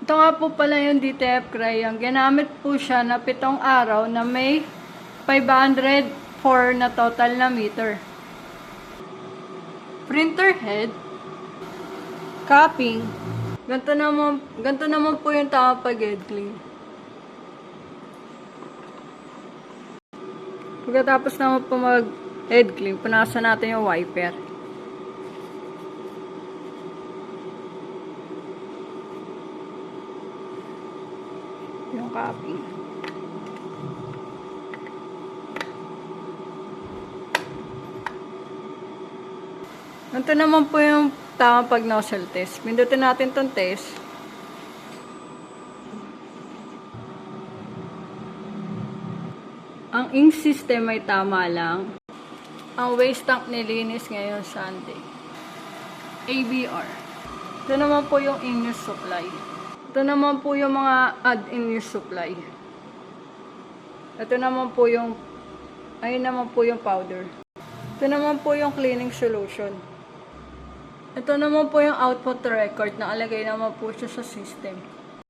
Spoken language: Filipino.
Ito nga po pala yung DTF crayon. Ginamit po siya na 7 araw na may 504 na total na meter. Printer head, cupping. Ganito naman po yung tama pag-head clean. Pagkatapos naman po mag-head clean, punasan natin yung wiper. Yung cupping. Ganito naman po yung tamang pag-nozzle test. Pindutin natin tong test. Ang ink system ay tama lang. Ang waste tank nilinis ngayon Sunday. ABR. Ito naman po yung in-use supply. Ito naman po yung mga add-in-use supply. Ito naman po yung ayun naman po yung powder. Ito naman po yung cleaning solution. Ito naman po yung output record na alagay naman po siya sa system.